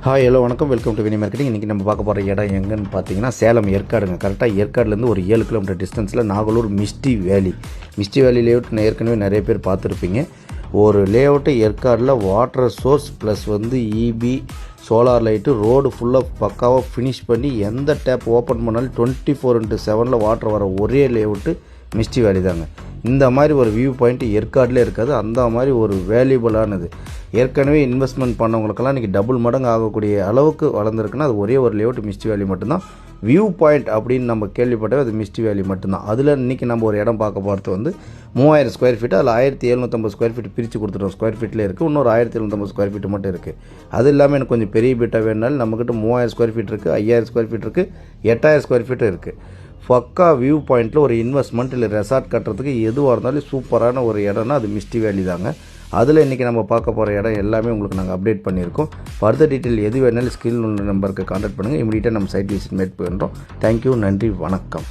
Hi hello வணக்கம், welcome to Vini marketing. இன்றைக்கி நம்ம பார்க்க போகிற இடம் எங்கன்னு பார்த்தீங்கன்னா சேலம் ஏற்காடுங்க. கரெக்டாக ஏற்காடுலேருந்து ஒரு 7 கிலோமீட்டர் டிஸ்டன்ஸில் நாகலூர் மிஸ்டி வேலி லேஅவுட் ஏற்கனவே நிறைய பேர் பார்த்துருப்பீங்க. ஒரு லேஅவுட்டு ஏற்காடில் water source plus EB solar light road ஃபுல்லாக பக்காவாக ஃபினிஷ் பண்ணி எந்த டேப் ஓப்பன் பண்ணாலும் 24/7 வாட்டர் வர ஒரே லேஅவுட்டு மிஸ்டி வேலி தாங்க. இந்த மாதிரி ஒரு வியூ பாயிண்ட் ஏற்காடிலே இருக்காது. அந்த மாதிரி ஒரு வேல்யூபிளானது. ஏற்கனவே இன்வெஸ்ட்மெண்ட் பண்ணவங்களுக்கெல்லாம் இன்றைக்கி டபுள் மடங்கு ஆகக்கூடிய அளவுக்கு வளர்ந்துருக்குன்னா அது ஒரே ஒரு லேஅவுட் மிஸ்டி வேலி மட்டும்தான். வியூ பாயிண்ட் அப்படின்னு நம்ம கேள்விப்பட்டது அது மிஸ்டி வேலி மட்டும்தான். அதில் இன்றைக்கி நம்ம ஒரு இடம் பார்க்க போகிறது 3000 ஸ்கொயர் ஃபீட்டு. அதில் 1750 ஸ்கொயர் ஃபீட் பிரித்து கொடுத்துட்டோம். ஸ்கொயர் ஃபீட்டில் இருக்குது. இன்னொரு 1750 ஸ்கொயர் ஃபீட்டு மட்டும் இருக்குது. அது இல்லாமல் எனக்கு கொஞ்சம் பெரிய பீட்டாக வேணுனாலும் நம்மக்கிட்ட 3000 ஸ்கொயர் ஃபீட் இருக்குது, 5000 ஸ்கொயர் ஃபீட் இருக்குது, 8000 ஸ்கொயர் ஃபீட்டு இருக்குது. பக்கா வியூ பாயிண்ட்டில் ஒரு இன்வெஸ்ட்மெண்ட் இல்லை ரெசார்ட் கட்டுறதுக்கு எதுவாக இருந்தாலும் சூப்பரான ஒரு இடம்னா அது மிஸ்டி வேலி தாங்க. அதில் இன்றைக்கி நம்ம பார்க்க போகிற இடம் எல்லாமே உங்களுக்கு நாங்கள் அப்டேட் பண்ணியிருக்கோம். ஃபர்தர் டீட்டெயில் எது வேணாலும் ஸ்கிரீன் உள்ள நம்பருக்கு கான்டாக்ட் பண்ணுங்கள். இமீடியட்டாக நம்ம சைட் விசிட் மேட் பண்ணுறோம். தேங்க்யூ, நன்றி, வணக்கம்.